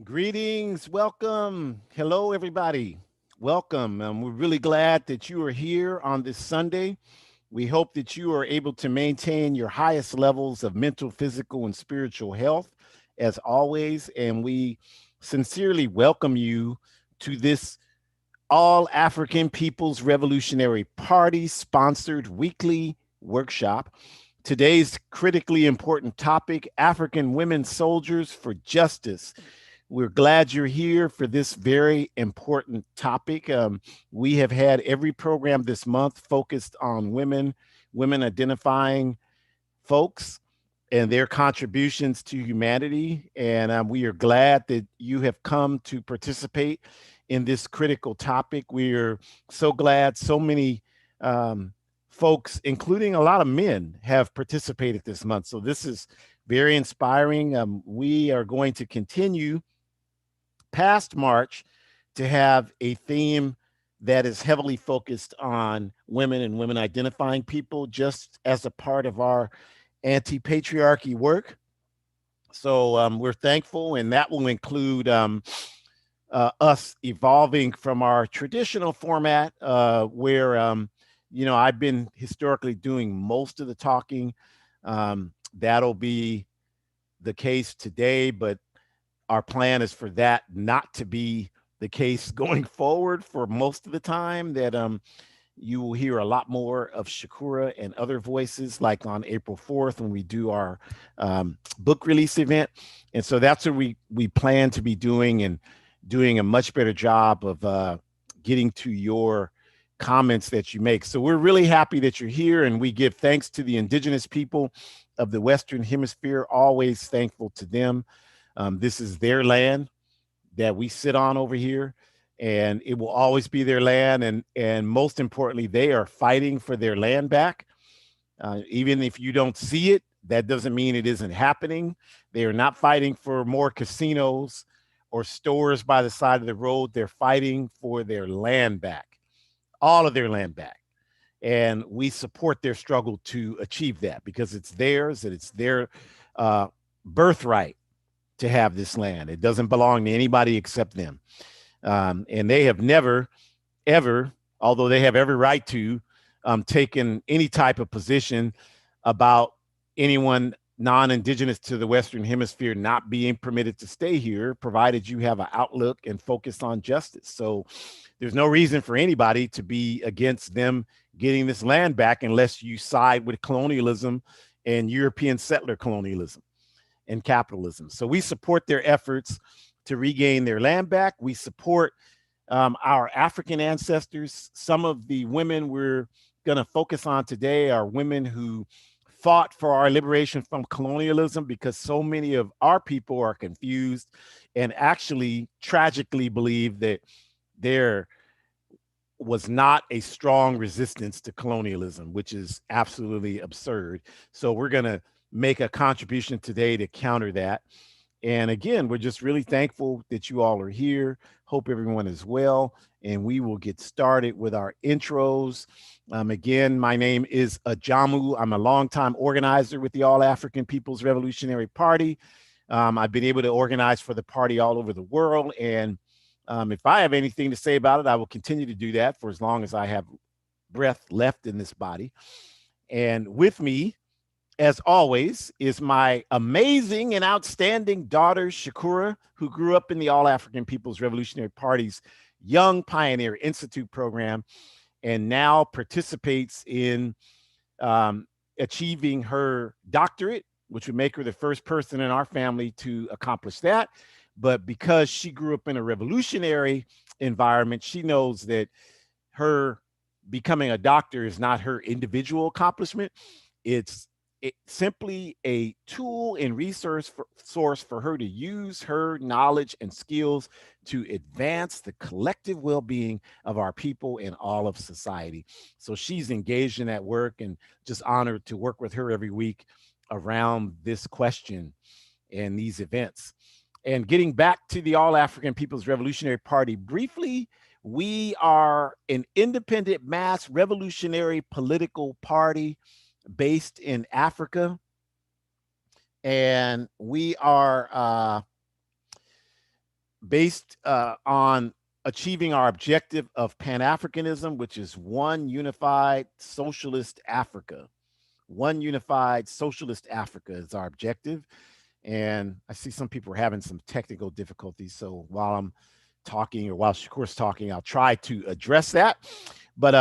Greetings, welcome. Hello, everybody. Welcome. We're really glad that you are here on this Sunday. We hope that you are able to maintain your highest levels of mental, physical, and spiritual health as always. And we sincerely welcome you to this All African People's Revolutionary Party sponsored weekly workshop. Today's critically important topic: African women soldiers for justice. We're glad you're here for this very important topic. We have had every program this month focused on women, women identifying folks, and their contributions to humanity. And we are glad that you have come to participate in this critical topic. We are so glad so many folks, including a lot of men, have participated this month. So this is very inspiring. We are going to continue past March to have a theme that is heavily focused on women and women identifying people, just as a part of our anti patriarchy work. So we're thankful, and that will include us evolving from our traditional format, where I've been historically doing most of the talking. That'll be the case today, but our plan is for that not to be the case going forward for most of the time. That you will hear a lot more of Shakura and other voices, like on April 4th when we do our book release event. And so that's what we plan to be doing, and doing a much better job of getting to your comments that you make. So we're really happy that you're here, and we give thanks to the indigenous people of the Western Hemisphere, always thankful to them. This is their land that we sit on over here, and it will always be their land. And most importantly, they are fighting for their land back. Even if you don't see it, that doesn't mean it isn't happening. They are not fighting for more casinos or stores by the side of the road. They're fighting for their land back, all of their land back. And we support their struggle to achieve that, because it's theirs and it's their birthright to have this land. It doesn't belong to anybody except them. And they have never, ever, although they have every right to, taken any type of position about anyone non-indigenous to the Western Hemisphere not being permitted to stay here, provided you have an outlook and focus on justice. So there's no reason for anybody to be against them getting this land back, unless you side with colonialism and European settler colonialism and capitalism. So we support their efforts to regain their land back. We support our African ancestors. Some of the women we're going to focus on today are women who fought for our liberation from colonialism, because so many of our people are confused and actually tragically believe that there was not a strong resistance to colonialism, which is absolutely absurd. So we're going to make a contribution today to counter that. And again, we're just really thankful that you all are here. Hope everyone is well. And we will get started with our intros. Again, my name is Ajamu. I'm a longtime organizer with the All African People's Revolutionary Party. I've been able to organize for the party all over the world. And if I have anything to say about it, I will continue to do that for as long as I have breath left in this body. And with me, as always, is my amazing and outstanding daughter, Shakura, who grew up in the All African People's Revolutionary Party's Young Pioneer Institute program, and now participates in achieving her doctorate, which would make her the first person in our family to accomplish that. But because she grew up in a revolutionary environment, she knows that her becoming a doctor is not her individual accomplishment. It's simply a tool and source for her to use her knowledge and skills to advance the collective well-being of our people and all of society. So she's engaged in that work, and just honored to work with her every week around this question and these events. And getting back to the All African People's Revolutionary Party briefly, we are an independent mass revolutionary political party based in Africa. And we are based on achieving our objective of Pan-Africanism, which is one unified socialist Africa. One unified socialist Africa is our objective. And I see some people are having some technical difficulties. So while I'm talking or while Shakur's talking, I'll try to address that, but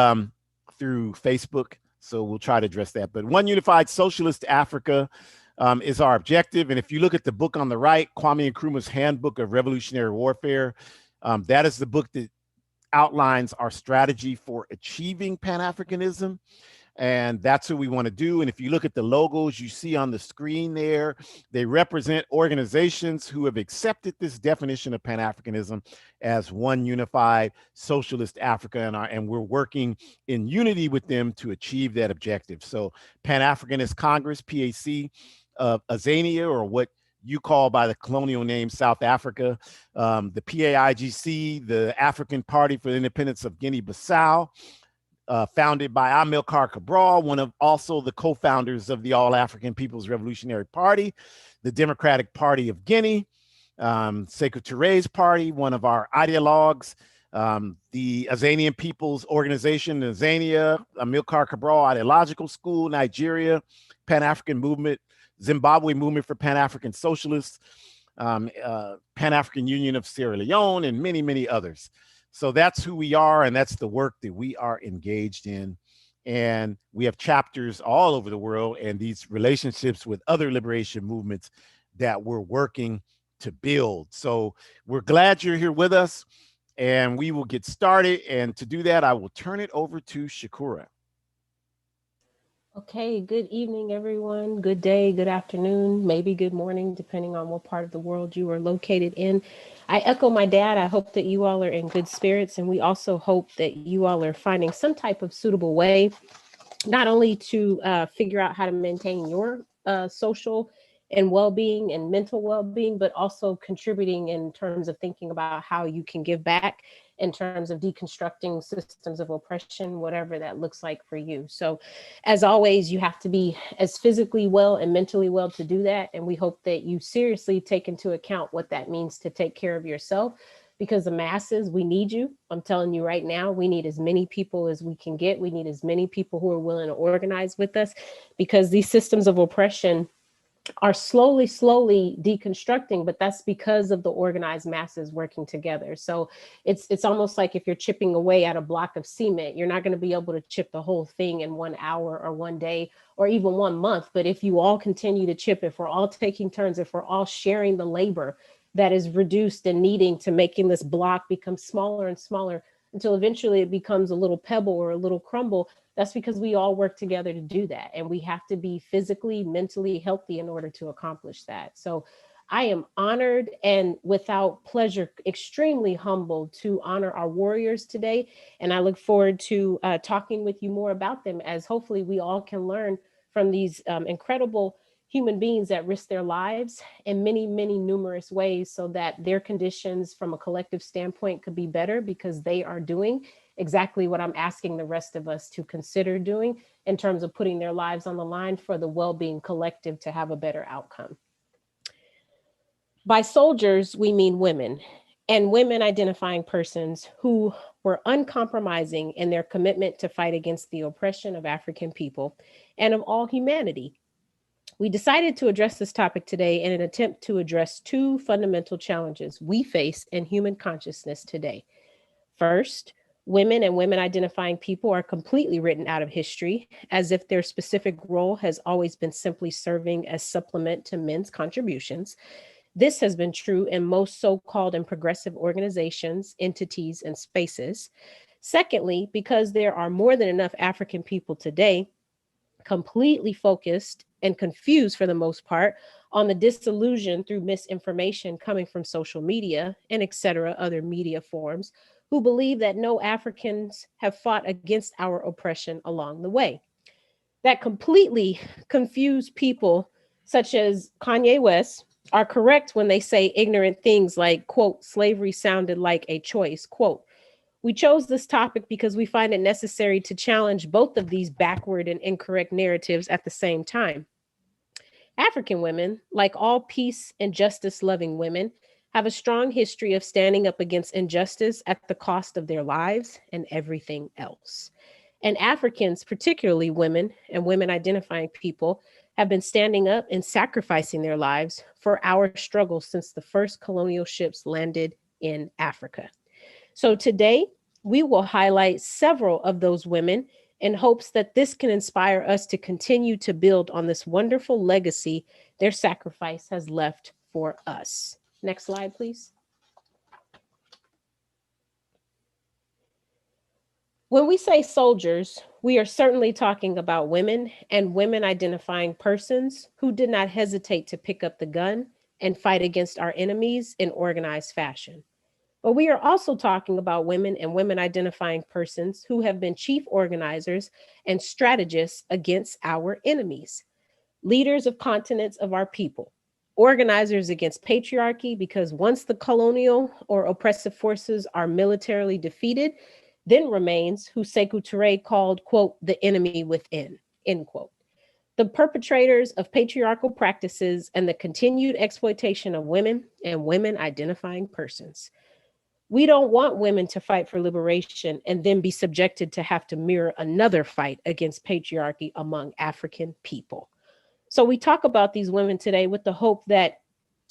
through Facebook. So we'll try to address that. But one unified socialist Africa is our objective. And if you look at the book on the right, Kwame Nkrumah's Handbook of Revolutionary Warfare, that is the book that outlines our strategy for achieving Pan-Africanism. And that's what we want to do. And if you look at the logos you see on the screen there, they represent organizations who have accepted this definition of Pan-Africanism as one unified socialist Africa. And we're working in unity with them to achieve that objective. So Pan-Africanist Congress, PAC, Azania, or what you call by the colonial name South Africa, the PAIGC, the African Party for the Independence of Guinea-Bissau, founded by Amilcar Cabral, one of also the co-founders of the All-African People's Revolutionary Party, the Democratic Party of Guinea, Sekou Touré's party, one of our ideologues, the Azanian People's Organization, Azania, Amilcar Cabral Ideological School, Nigeria, Pan-African Movement, Zimbabwe Movement for Pan-African Socialists, Pan-African Union of Sierra Leone, and many, many others. So that's who we are, and that's the work that we are engaged in. And we have chapters all over the world and these relationships with other liberation movements that we're working to build. So we're glad you're here with us, and we will get started. And to do that, I will turn it over to Shakura. Okay, good evening, everyone. Good day, good afternoon, maybe good morning, depending on what part of the world you are located in. I echo my dad. I hope that you all are in good spirits, and we also hope that you all are finding some type of suitable way, not only to figure out how to maintain your social and well-being and mental well-being, but also contributing in terms of thinking about how you can give back in terms of deconstructing systems of oppression, whatever that looks like for you. So as always, you have to be as physically well and mentally well to do that. And we hope that you seriously take into account what that means to take care of yourself, because the masses, we need you. I'm telling you right now, we need as many people as we can get. We need as many people who are willing to organize with us, because these systems of oppression are slowly deconstructing, but that's because of the organized masses working together. So it's almost like if you're chipping away at a block of cement, you're not going to be able to chip the whole thing in 1 hour or 1 day or even 1 month. But if you all continue to chip, if we're all taking turns, if we're all sharing the labor that is reduced and needing to making this block become smaller and smaller until eventually it becomes a little pebble or a little crumble, that's because we all work together to do that. And we have to be physically, mentally healthy in order to accomplish that. So I am honored and without pleasure, extremely humbled to honor our warriors today. And I look forward to talking with you more about them, as hopefully we all can learn from these incredible human beings that risk their lives in many numerous ways, so that their conditions from a collective standpoint could be better, because they are doing exactly what I'm asking the rest of us to consider doing in terms of putting their lives on the line for the well-being collective to have a better outcome. By soldiers, we mean women, and women identifying persons who were uncompromising in their commitment to fight against the oppression of African people and of all humanity. We decided to address this topic today in an attempt to address two fundamental challenges we face in human consciousness today. First, women and women identifying people are completely written out of history, as if their specific role has always been simply serving as supplement to men's contributions. This has been true in most so-called and progressive organizations, entities, and spaces. Secondly, because there are more than enough African people today completely focused and confused for the most part on the disillusion through misinformation coming from social media and etc. other media forms, who believe that no Africans have fought against our oppression along the way. That completely confused people such as Kanye West are correct when they say ignorant things like, quote, slavery sounded like a choice, quote. We chose this topic because we find it necessary to challenge both of these backward and incorrect narratives at the same time. African women, like all peace and justice loving women, have a strong history of standing up against injustice at the cost of their lives and everything else. And Africans, particularly women and women identifying people, have been standing up and sacrificing their lives for our struggle since the first colonial ships landed in Africa. So today, we will highlight several of those women in hopes that this can inspire us to continue to build on this wonderful legacy their sacrifice has left for us. Next slide, please. When we say soldiers, we are certainly talking about women and women identifying persons who did not hesitate to pick up the gun and fight against our enemies in organized fashion. But we are also talking about women and women identifying persons who have been chief organizers and strategists against our enemies, leaders of continents of our people, organizers against patriarchy, because once the colonial or oppressive forces are militarily defeated, then remains who Sekou Touré called, quote, the enemy within, end quote. The perpetrators of patriarchal practices and the continued exploitation of women and women identifying persons. We don't want women to fight for liberation and then be subjected to have to mirror another fight against patriarchy among African people. So we talk about these women today with the hope that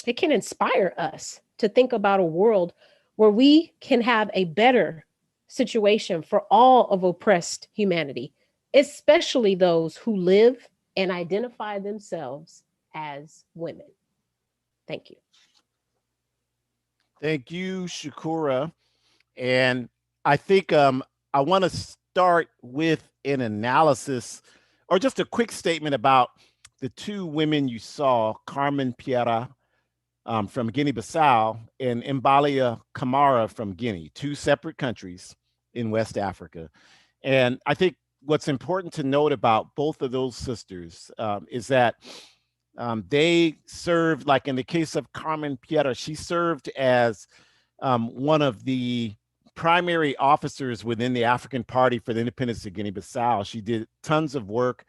it can inspire us to think about a world where we can have a better situation for all of oppressed humanity, especially those who live and identify themselves as women. Thank you. Thank you, Shakura. And I think I want to start with an analysis or just a quick statement about the two women you saw, Carmen Piera from Guinea-Bissau and Mbalia Kamara from Guinea, two separate countries in West Africa. And I think what's important to note about both of those sisters is that they served, like in the case of Carmen Piera, she served as one of the primary officers within the African Party for the Independence of Guinea-Bissau. She did tons of work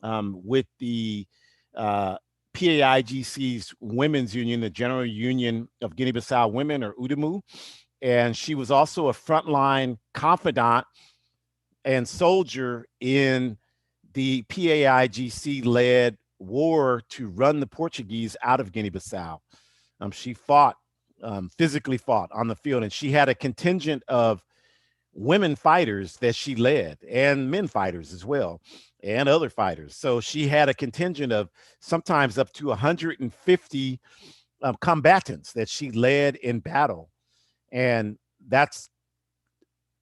with the PAIGC's Women's Union, the General Union of Guinea-Bissau Women, or UDIMU. And she was also a frontline confidant and soldier in the PAIGC-led war to run the Portuguese out of Guinea-Bissau. She fought, physically fought on the field, and she had a contingent of women fighters that she led, and men fighters as well, and other fighters. So she had a contingent of sometimes up to 150 combatants that she led in battle. And that's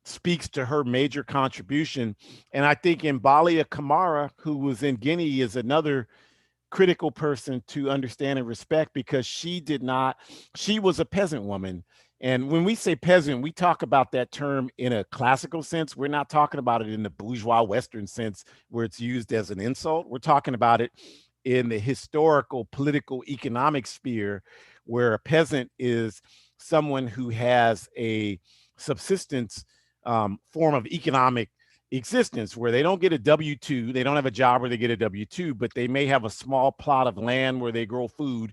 speaks to her major contribution. And I think Mbalia Kamara, who was in Guinea, is another critical person to understand and respect, because she was a peasant woman. And when we say peasant, we talk about that term in a classical sense. We're not talking about it in the bourgeois Western sense where it's used as an insult. We're talking about it in the historical, political, economic sphere, where a peasant is someone who has a subsistence form of economic existence, where they don't get a W-2, they don't have a job where they get a W-2, but they may have a small plot of land where they grow food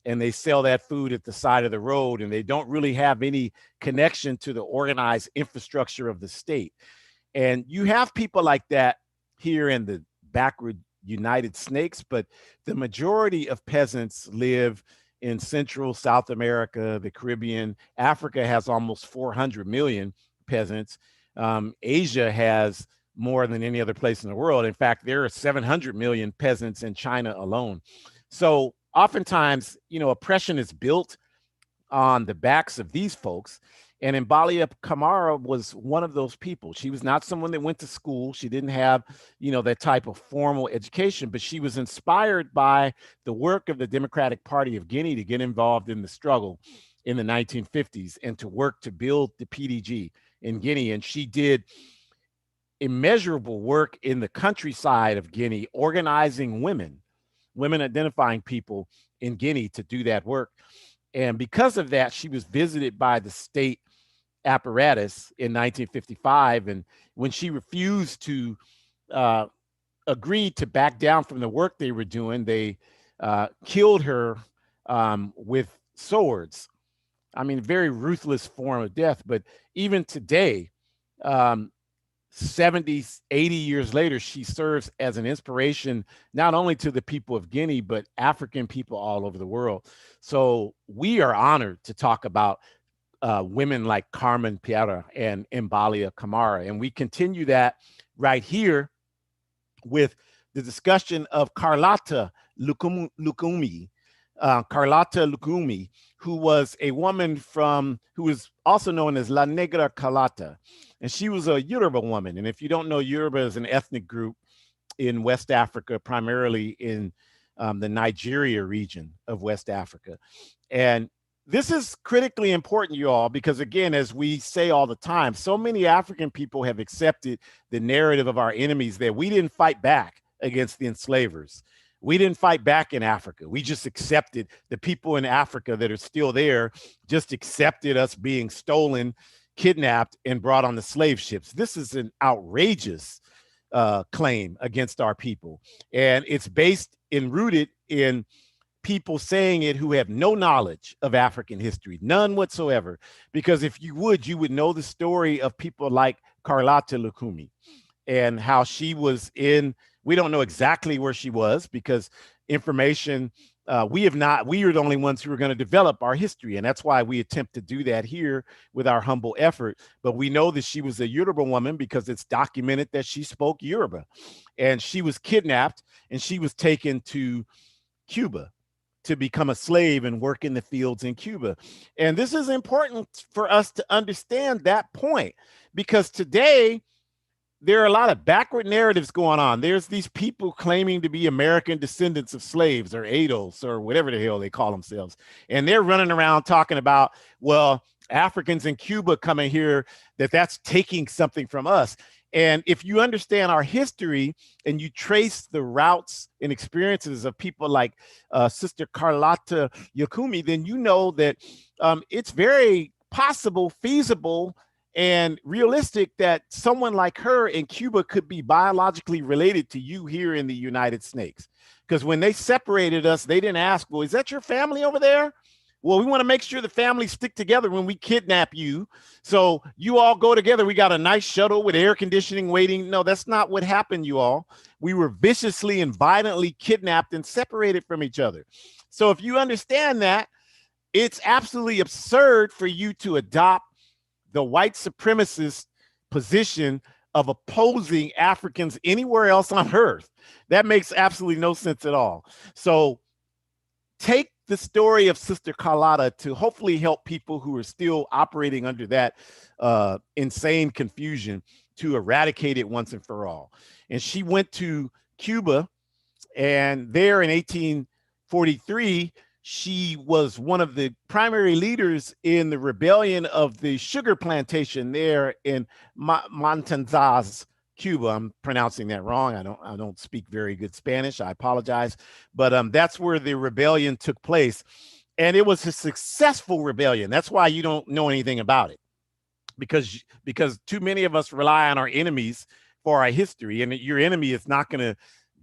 and they sell that food at the side of the road, and they don't really have any connection to the organized infrastructure of the state. And you have people like that here in the backward United Snakes, but the majority of peasants live in Central, South America, the Caribbean. Africa has almost 400 million peasants. Asia has more than any other place in the world. In fact, there are 700 million peasants in China alone. So oftentimes, oppression is built on the backs of these folks. And Mbalia Kamara was one of those people. She was not someone that went to school. She didn't have, that type of formal education, but she was inspired by the work of the Democratic Party of Guinea to get involved in the struggle in the 1950s and to work to build the PDG in Guinea. And she did immeasurable work in the countryside of Guinea, organizing women identifying people in Guinea to do that work. And because of that, she was visited by the state apparatus in 1955. And when she refused to agree to back down from the work they were doing, they killed her with swords. I mean, very ruthless form of death. But even today, um, 70, 80 years later, she serves as an inspiration, not only to the people of Guinea, but African people all over the world. So we are honored to talk about women like Carmen Piera and Mbalia Kamara. And we continue that right here with the discussion of Carlotta Lukumi, Carlotta Lukumi, who was a woman who was also known as La Negra Carlotta. And she was a Yoruba woman. And if you don't know, Yoruba is an ethnic group in West Africa, primarily in the Nigeria region of West Africa. And this is critically important, you all, because again, as we say all the time, so many African people have accepted the narrative of our enemies that we didn't fight back against the enslavers. We didn't fight back in Africa. We just accepted the people in Africa that are still there, just accepted us being stolen, kidnapped, and brought on the slave ships. This is an outrageous claim against our people. And it's based and rooted in people saying it who have no knowledge of African history, none whatsoever. Because if you would know the story of people like Carlotta Lukumi and how she was we don't know exactly where she was because information, we are the only ones who are going to develop our history. And that's why we attempt to do that here with our humble effort. But we know that she was a Yoruba woman because it's documented that she spoke Yoruba. And she was kidnapped and she was taken to Cuba to become a slave and work in the fields in Cuba. And this is important for us to understand that point because today there are a lot of backward narratives going on. There's these people claiming to be American descendants of slaves or ADOS or whatever the hell they call themselves. And they're running around talking about, well, Africans in Cuba coming here, that's taking something from us. And if you understand our history and you trace the routes and experiences of people like Sister Carlotta Yakumi, then you know that it's very possible, feasible, and realistic that someone like her in Cuba could be biologically related to you here in the United States. Because when they separated us, they didn't ask, well, is that your family over there? Well, we want to make sure the families stick together when we kidnap you. So you all go together. We got a nice shuttle with air conditioning waiting. No, that's not what happened, you all. We were viciously and violently kidnapped and separated from each other. So if you understand that, it's absolutely absurd for you to adopt the white supremacist position of opposing Africans anywhere else on earth. That makes absolutely no sense at all. So take the story of Sister Carlotta to hopefully help people who are still operating under that insane confusion to eradicate it once and for all. And she went to Cuba, and there in 1843, she was one of the primary leaders in the rebellion of the sugar plantation there in Matanzas, Cuba. I'm pronouncing that wrong. I don't speak very good Spanish. I apologize. But that's where the rebellion took place. And it was a successful rebellion. That's why you don't know anything about it. Because too many of us rely on our enemies for our history. And your enemy is not going to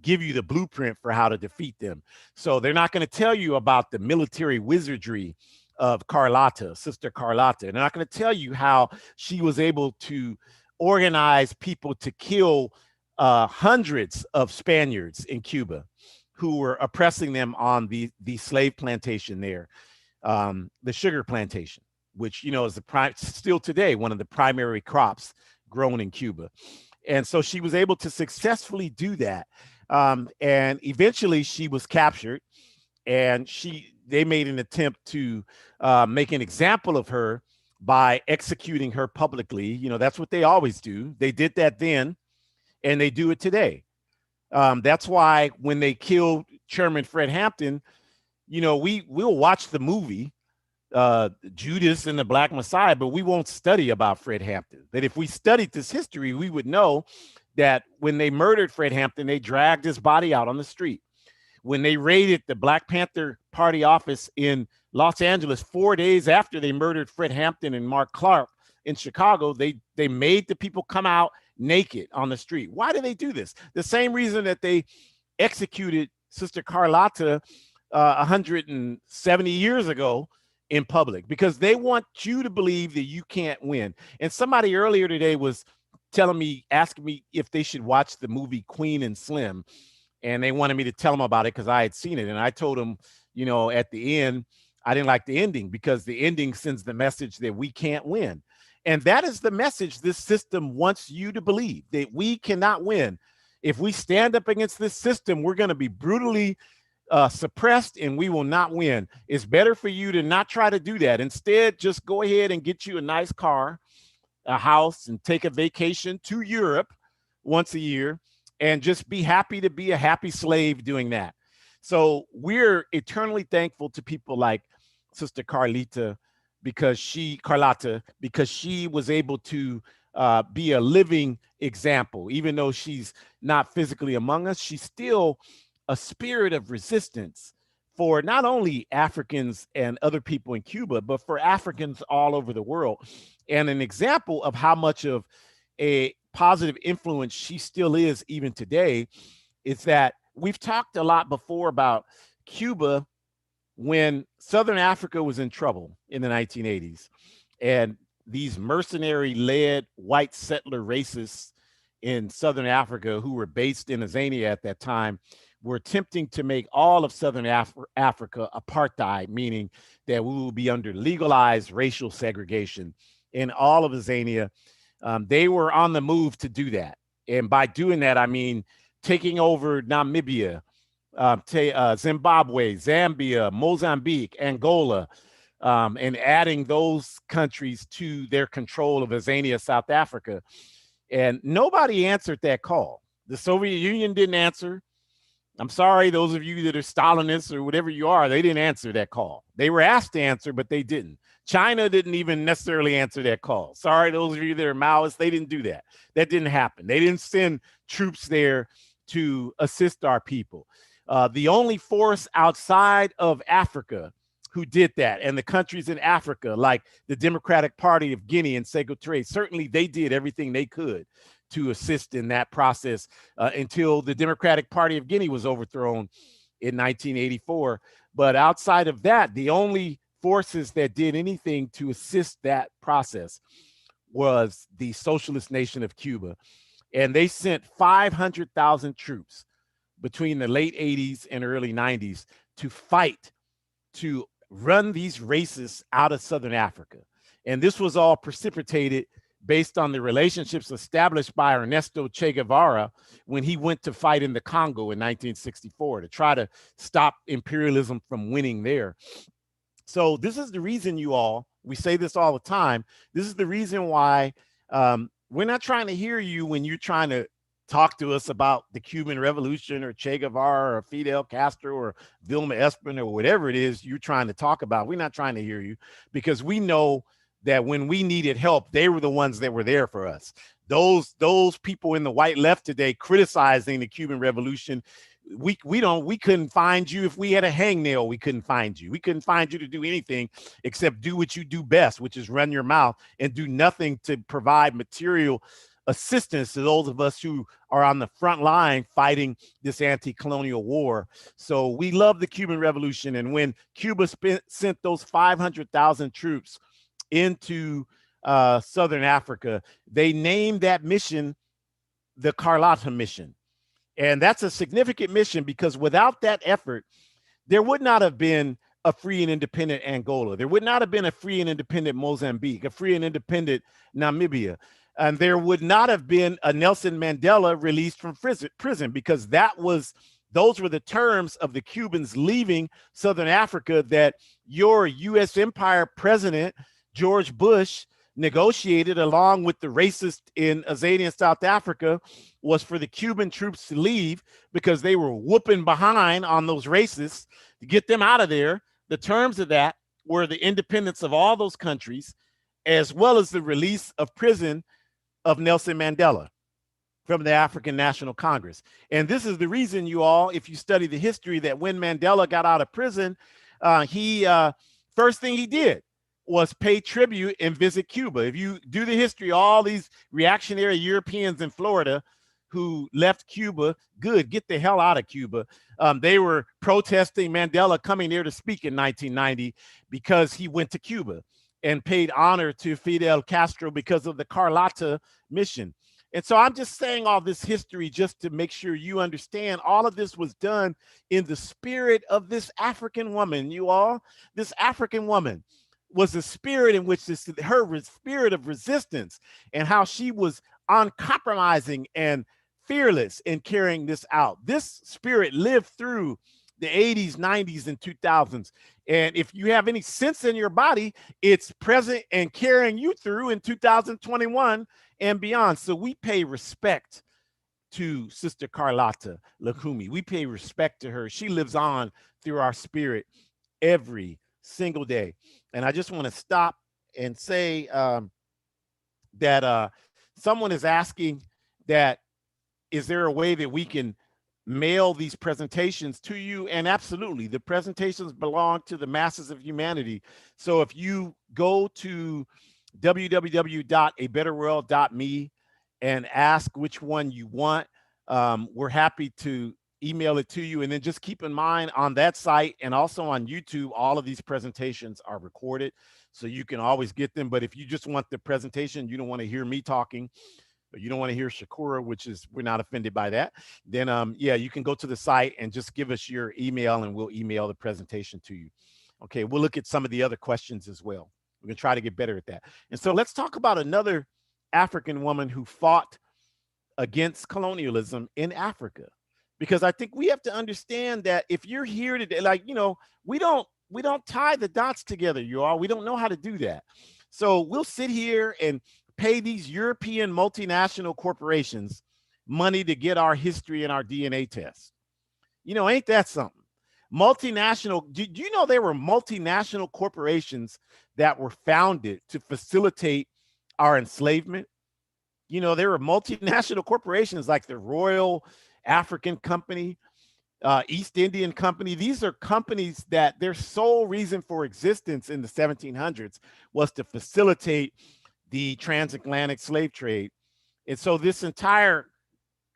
give you the blueprint for how to defeat them. So they're not going to tell you about the military wizardry of Carlotta, Sister Carlotta. They're not going to tell you how she was able to organize people to kill hundreds of Spaniards in Cuba who were oppressing them on the slave plantation there, the sugar plantation, which, you know, is still today one of the primary crops grown in Cuba. And so she was able to successfully do that. And eventually she was captured, and they made an attempt to make an example of her by executing her publicly. You know, that's what they always do. They did that then, and they do it today. That's why when they killed Chairman Fred Hampton, you know, we'll watch the movie Judas and the Black Messiah, but we won't study about Fred Hampton. That if we studied this history, we would know that when they murdered Fred Hampton, they dragged his body out on the street. When they raided the Black Panther Party office in Los Angeles 4 days after they murdered Fred Hampton and Mark Clark in Chicago, they made the people come out naked on the street. Why do they do this? The same reason that they executed Sister Carlotta 170 years ago in public because they want you to believe that you can't win. And somebody earlier today was telling me, asking me if they should watch the movie Queen and Slim, and they wanted me to tell them about it because I had seen it. And I told them, at the end, I didn't like the ending because the ending sends the message that we can't win. And that is the message this system wants you to believe, that we cannot win. If we stand up against this system, we're going to be brutally suppressed and we will not win. It's better for you to not try to do that. Instead, just go ahead and get you a nice car, a house, and take a vacation to Europe once a year and just be happy to be a happy slave doing that. So we're eternally thankful to people like Sister Carlotta, because she was able to be a living example. Even though she's not physically among us, she's still a spirit of resistance for not only Africans and other people in Cuba, but for Africans all over the world. And an example of how much of a positive influence she still is even today is that we've talked a lot before about Cuba when Southern Africa was in trouble in the 1980s. And these mercenary-led white settler racists in Southern Africa who were based in Azania at that time were attempting to make all of Southern Africa apartheid, meaning that we will be under legalized racial segregation in all of Azania. They were on the move to do that. And by doing that, I mean taking over Namibia, Zimbabwe, Zambia, Mozambique, Angola, and adding those countries to their control of Azania, South Africa. And nobody answered that call. The Soviet Union didn't answer. I'm sorry, those of you that are Stalinists or whatever you are, they didn't answer that call. They were asked to answer, but they didn't. China didn't even necessarily answer that call. Sorry, those of you that are Maoists, they didn't do that. That didn't happen. They didn't send troops there to assist our people. The only force outside of Africa who did that, and the countries in Africa, like the Democratic Party of Guinea and Sekou Touré, certainly they did everything they could to assist in that process until the Democratic Party of Guinea was overthrown in 1984. But outside of that, the only forces that did anything to assist that process was the socialist nation of Cuba. And they sent 500,000 troops between the late 80s and early 90s to fight to run these racists out of Southern Africa. And this was all precipitated based on the relationships established by Ernesto Che Guevara when he went to fight in the Congo in 1964 to try to stop imperialism from winning there. So this is the reason, you all, we say this all the time, this is the reason why we're not trying to hear you when you're trying to talk to us about the Cuban Revolution or Che Guevara or Fidel Castro or Vilma Espin or whatever it is you're trying to talk about. We're not trying to hear you because we know that when we needed help, they were the ones that were there for us. Those people in the white left today criticizing the Cuban Revolution, we couldn't find you. If we had a hangnail, we couldn't find you. We couldn't find you to do anything except do what you do best, which is run your mouth and do nothing to provide material assistance to those of us who are on the front line fighting this anti-colonial war. So we love the Cuban Revolution. And when Cuba sent those 500,000 troops into Southern Africa, they named that mission the Carlotta mission. And that's a significant mission because without that effort, there would not have been a free and independent Angola. There would not have been a free and independent Mozambique, a free and independent Namibia. And there would not have been a Nelson Mandela released from prison because those were the terms of the Cubans leaving Southern Africa that your U.S. empire president, George Bush, negotiated along with the racists in Azania, South Africa, was for the Cuban troops to leave because they were whooping behind on those racists to get them out of there. The terms of that were the independence of all those countries, as well as the release of prison of Nelson Mandela from the African National Congress. And this is the reason, you all, if you study the history, that when Mandela got out of prison, first thing he did was pay tribute and visit Cuba. If you do the history, all these reactionary Europeans in Florida who left Cuba. Good, get the hell out of Cuba. They were protesting Mandela coming there to speak in 1990 because he went to Cuba and paid honor to Fidel Castro because of the Carlotta mission. And so I'm just saying all this history just to make sure you understand all of this was done in the spirit of this African woman, you all. This African woman was the spirit in which her spirit of resistance and how she was uncompromising and fearless in carrying this out. This spirit lived through the 80s, 90s, and 2000s. And if you have any sense in your body, it's present and carrying you through in 2021 and beyond. So we pay respect to Sister Carlotta Lukumi. We pay respect to her. She lives on through our spirit every single day. And I just want to stop and say that someone is asking that, is there a way that we can mail these presentations to you? And absolutely, the presentations belong to the masses of humanity. So if you go to www.abetterworld.me and ask which one you want, we're happy to email it to you. And then just keep in mind, on that site and also on YouTube, all of these presentations are recorded, so you can always get them. But if you just want the presentation, you don't want to hear me talking, but you don't want to hear Shakura, which is, we're not offended by that, then yeah, you can go to the site and just give us your email and we'll email the presentation to you. Okay, we'll look at some of the other questions as well. We're gonna try to get better at that. And so let's talk about another African woman who fought against colonialism in Africa, because I think we have to understand that if you're here today, like, you know, we don't tie the dots together, you all. We don't know how to do that. So we'll sit here and pay these European multinational corporations money to get our history and our DNA tests. You know, ain't that something? Multinational, do you know there were multinational corporations that were founded to facilitate our enslavement? You know, there were multinational corporations like the Royal African Company, East Indian Company. These are companies that their sole reason for existence in the 1700s was to facilitate the transatlantic slave trade. And so this entire,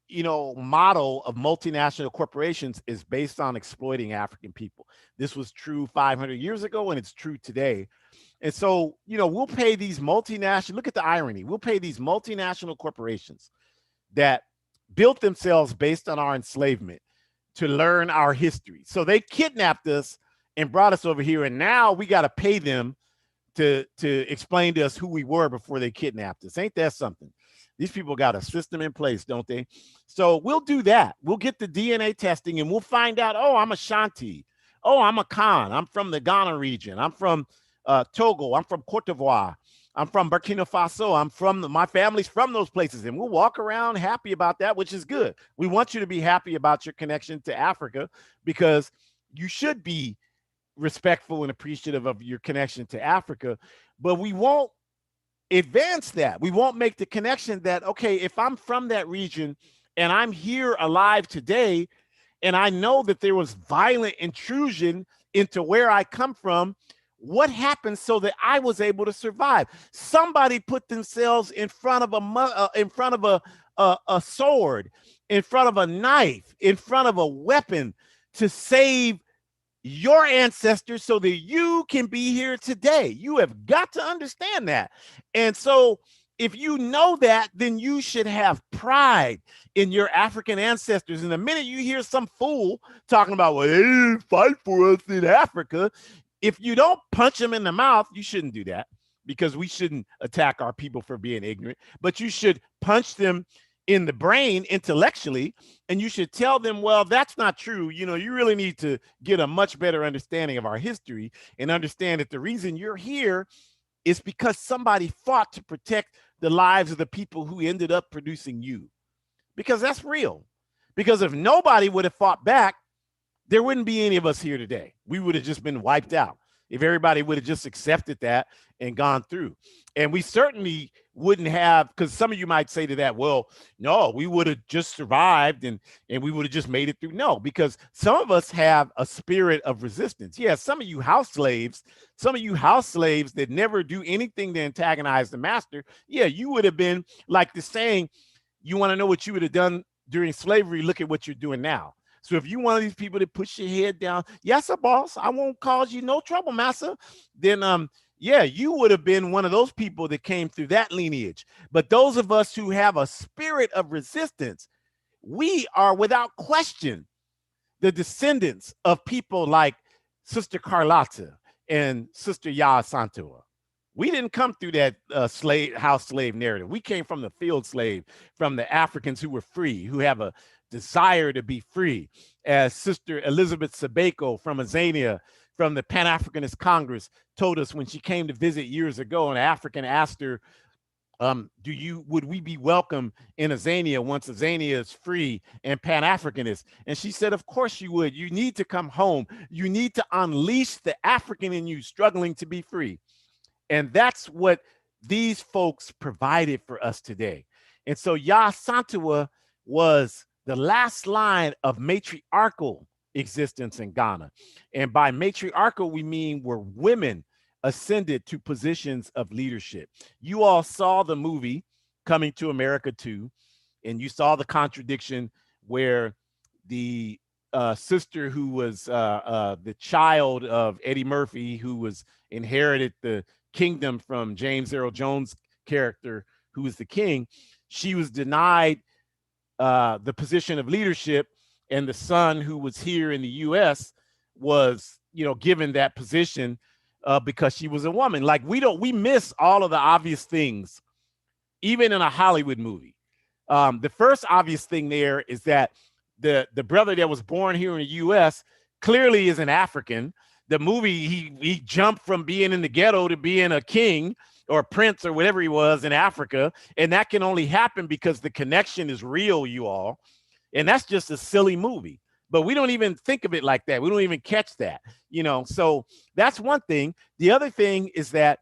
you know, model of multinational corporations is based on exploiting African people. This was true 500 years ago and it's true today. And so, you know, we'll pay these multinational, look at the irony, we'll pay these multinational corporations that built themselves based on our enslavement to learn our history. So they kidnapped us and brought us over here, and now we got to pay them to explain to us who we were before they kidnapped us. Ain't that something? These people got a system in place, don't they? So we'll do that. We'll get the DNA testing and we'll find out, oh, I'm Ashanti. Oh, I'm a Khan. I'm from the Ghana region. I'm from Togo. I'm from Cote d'Ivoire. I'm from Burkina Faso. I'm from my family's from those places. And we'll walk around happy about that, which is good. We want you to be happy about your connection to Africa, because you should be respectful and appreciative of your connection to Africa. But we won't advance that. We won't make the connection that, okay, if I'm from that region and I'm here alive today, and I know that there was violent intrusion into where I come from, what happened so that I was able to survive? Somebody put themselves in front of a sword, in front of a knife, in front of a weapon to save your ancestors so that you can be here today. You have got to understand that. And so if you know that, then you should have pride in your African ancestors. And the minute you hear some fool talking about, well, they didn't fight for us in Africa, if you don't punch them in the mouth, you shouldn't do that, because we shouldn't attack our people for being ignorant, but you should punch them in the brain intellectually, and you should tell them, well, that's not true. You know, you really need to get a much better understanding of our history and understand that the reason you're here is because somebody fought to protect the lives of the people who ended up producing you, because that's real. Because if nobody would have fought back, there wouldn't be any of us here today. We would have just been wiped out if everybody would have just accepted that and gone through. And we certainly wouldn't have, because some of you might say to that, well, no, we would have just survived and we would have just made it through. No, because some of us have a spirit of resistance. Yeah, some of you house slaves that never do anything to antagonize the master. Yeah, you would have been like the saying, you want to know what you would have done during slavery, look at what you're doing now. So if you're one of these people that push your head down, yes, sir, boss, I won't cause you no trouble, master. Then yeah, you would have been one of those people that came through that lineage. But those of us who have a spirit of resistance, we are without question the descendants of people like Sister Carlotta and Sister Yah Santua. We didn't come through that house slave narrative. We came from the field slave, from the Africans who were free, who have a desire to be free. As Sister Elizabeth Sabeko from Azania, from the Pan-Africanist Congress, told us when she came to visit years ago, an African asked her, would we be welcome in Azania once Azania is free and Pan-Africanist? And she said, of course you would. You need to come home. You need to unleash the African in you struggling to be free. And that's what these folks provided for us today. And so Yah Santua was the last line of matriarchal existence in Ghana. And by matriarchal, we mean where women ascended to positions of leadership. You all saw the movie Coming to America 2, and you saw the contradiction where the sister who was the child of Eddie Murphy, who was inherited the kingdom from James Earl Jones' character, who was the king, she was denied the position of leadership, and the son who was here in the U.S. was, given that position because she was a woman. Like we miss all of the obvious things, even in a Hollywood movie. The first obvious thing there is that the brother that was born here in the U.S. clearly is an African. The movie, he jumped from being in the ghetto to being a king or a prince or whatever he was in Africa. And that can only happen because the connection is real, you all. And that's just a silly movie. But we don't even think of it like that. We don't even catch that, So that's one thing. The other thing is that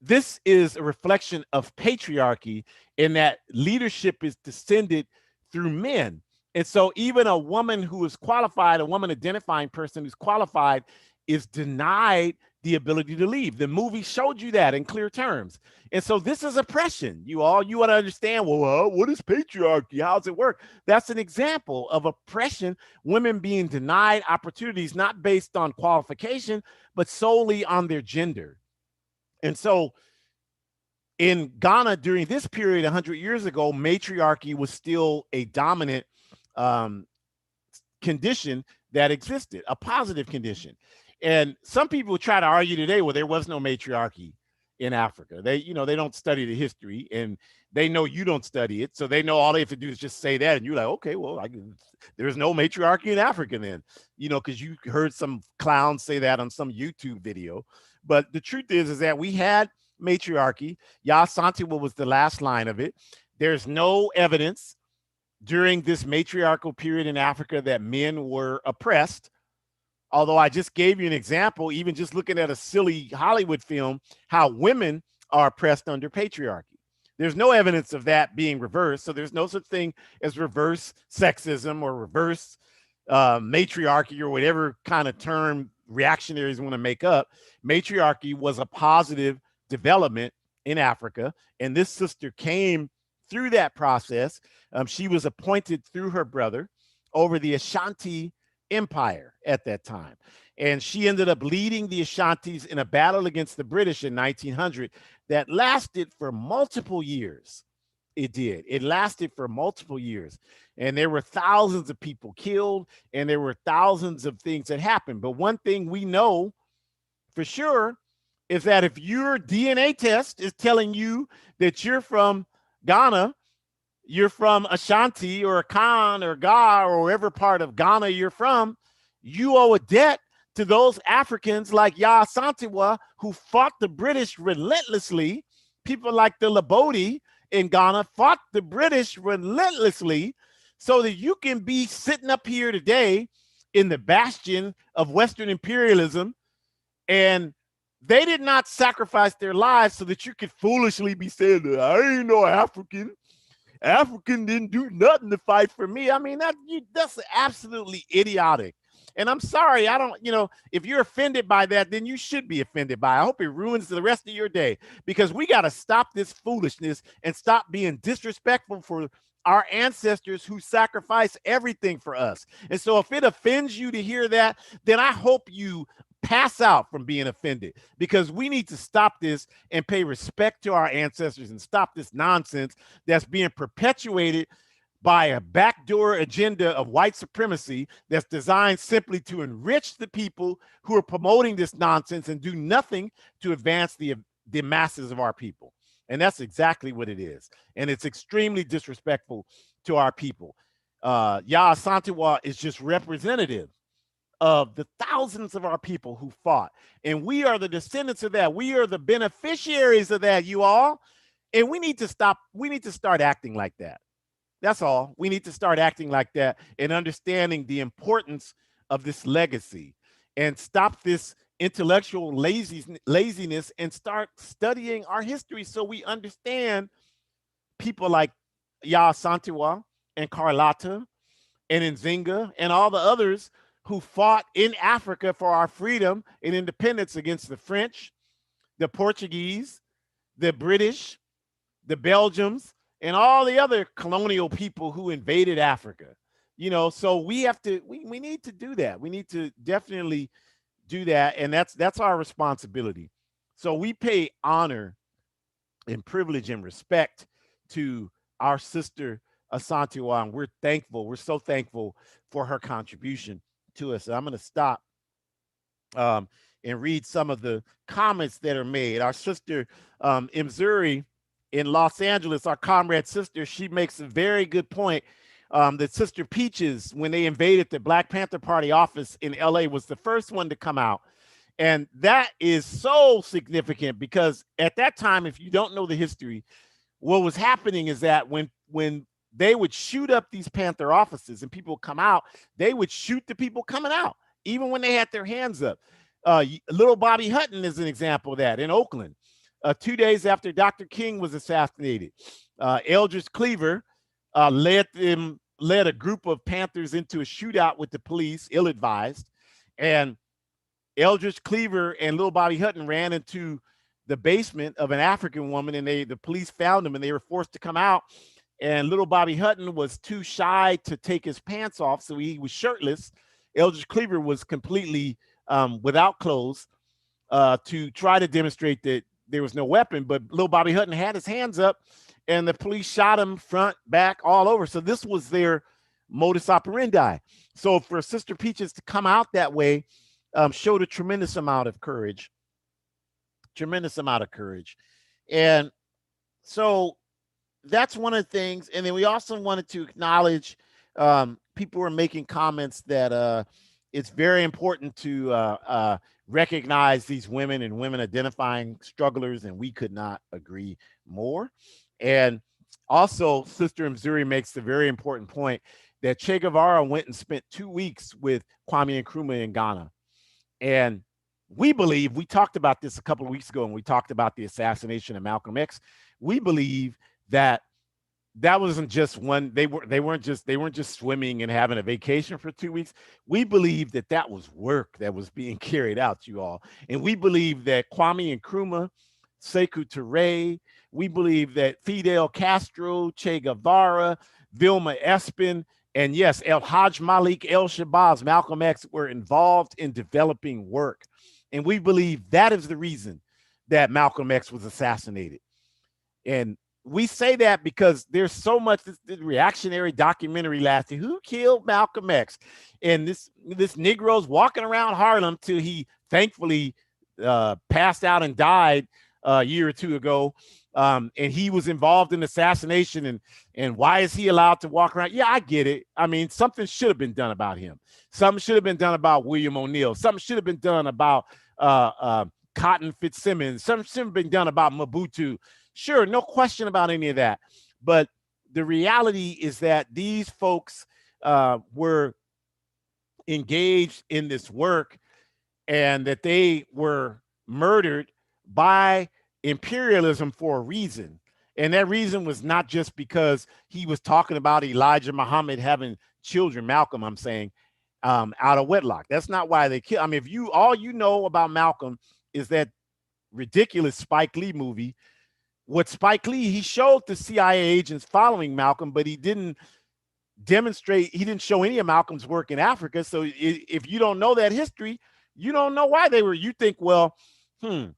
this is a reflection of patriarchy in that leadership is descended through men. And so even a woman who is qualified, a woman identifying person who's qualified, is denied the ability to lead. The movie showed you that in clear terms. And so this is oppression. You want to understand, well, what is patriarchy? How does it work? That's an example of oppression, women being denied opportunities, not based on qualification, but solely on their gender. And so in Ghana during this period, 100 years ago, matriarchy was still a dominant condition that existed, a positive condition. And some people try to argue today, well, there was no matriarchy in Africa. They don't study the history, and they know you don't study it. So they know all they have to do is just say that. And you're like, okay, well, there's no matriarchy in Africa then, because you heard some clown say that on some YouTube video. But the truth is that we had matriarchy. Yah Santua was the last line of it. There's no evidence during this matriarchal period in Africa that men were oppressed. Although I just gave you an example, even just looking at a silly Hollywood film, how women are oppressed under patriarchy. There's no evidence of that being reversed. So there's no such thing as reverse sexism or reverse matriarchy or whatever kind of term reactionaries want to make up. Matriarchy was a positive development in Africa. And this sister came through that process. She was appointed through her brother over the Ashanti Empire at that time. And she ended up leading the Ashantis in a battle against the British in 1900 that lasted for multiple years. It did. It lasted for multiple years. And there were thousands of people killed, and there were thousands of things that happened. But one thing we know for sure is that if your DNA test is telling you that you're from Ghana, you're from Ashanti or Akan or Ga or wherever part of Ghana you're from, you owe a debt to those Africans like Yah Santua who fought the British relentlessly. People like the Labodi in Ghana fought the British relentlessly so that you can be sitting up here today in the bastion of Western imperialism. And they did not sacrifice their lives so that you could foolishly be saying that I ain't no African. African didn't do nothing to fight for me. I mean, that's absolutely idiotic. And I'm sorry, I don't, if you're offended by that, then you should be offended by it. I hope it ruins the rest of your day, because we got to stop this foolishness and stop being disrespectful for our ancestors who sacrificed everything for us. And so if it offends you to hear that, then I hope you pass out from being offended, because we need to stop this and pay respect to our ancestors and stop this nonsense that's being perpetuated by a backdoor agenda of white supremacy that's designed simply to enrich the people who are promoting this nonsense and do nothing to advance the masses of our people. And that's exactly what it is. And it's extremely disrespectful to our people. Yaa Asantewaa is just representative of the thousands of our people who fought. And we are the descendants of that. We are the beneficiaries of that, you all. And we need to stop. We need to start acting like that. That's all. We need to start acting like that and understanding the importance of this legacy, and stop this intellectual laziness and start studying our history so we understand people like Yaa Asantewaa and Carlotta and Nzinga and all the others who fought in Africa for our freedom and independence against the French, the Portuguese, the British, the Belgians, and all the other colonial people who invaded Africa. So we need to do that. We need to definitely do that. And that's our responsibility. So we pay honor and privilege and respect to our sister Asantewaa, and we're thankful. We're so thankful for her contribution to us. So I'm going to stop and read some of the comments that are made. Our sister Mzuri in Los Angeles, our comrade sister, she makes a very good point. That Sister Peaches, when they invaded the Black Panther Party office in LA, was the first one to come out. And that is so significant, because at that time, if you don't know the history, what was happening is that when they would shoot up these Panther offices and people come out, they would shoot the people coming out, even when they had their hands up. Little Bobby Hutton is an example of that in Oakland. 2 days after Dr. King was assassinated, Eldridge Cleaver led a group of Panthers into a shootout with the police, ill-advised, and Eldridge Cleaver and Little Bobby Hutton ran into the basement of an African woman, and the police found them, and they were forced to come out. And Little Bobby Hutton was too shy to take his pants off, so he was shirtless. Eldridge Cleaver was completely without clothes to try to demonstrate that there was no weapon. But Little Bobby Hutton had his hands up, and the police shot him front, back, all over. So this was their modus operandi. So for Sister Peaches to come out that way showed a tremendous amount of courage. And so that's one of the things. And then we also wanted to acknowledge people were making comments that it's very important to recognize these women and women identifying strugglers, and we could not agree more. And also, Sister Mzuri makes the very important point that Che Guevara went and spent 2 weeks with Kwame Nkrumah in Ghana. And we believe, we talked about this a couple of weeks ago, and we talked about the assassination of Malcolm X. We believe that wasn't just one. They weren't just swimming and having a vacation for 2 weeks. We believe that was work that was being carried out, you all. And we believe that Kwame Nkrumah, Sekou Touré, we believe that Fidel Castro, Che Guevara, Vilma Espin, and yes, El Hajj Malik El Shabazz, Malcolm X, were involved in developing work. And we believe that is the reason that Malcolm X was assassinated. And we say that because there's so much this reactionary documentary last year. Who killed Malcolm X? And this Negro's walking around Harlem till he thankfully passed out and died a year or two ago. And he was involved in assassination. And why is he allowed to walk around? Yeah, I get it. I mean, something should have been done about him. Something should have been done about William O'Neill. Something should have been done about Cotton Fitzsimmons. Something should have been done about Mobutu. Sure, no question about any of that. But the reality is that these folks were engaged in this work, and that they were murdered by imperialism for a reason. And that reason was not just because he was talking about Elijah Muhammad having children, Malcolm, I'm saying. out of wedlock. That's not why they kill. I mean, if you all you know about Malcolm is that ridiculous Spike Lee movie. What Spike Lee, he showed the CIA agents following Malcolm, but he didn't demonstrate, he didn't show any of Malcolm's work in Africa. So if you don't know that history, you don't know why they were. You think, well, hmm,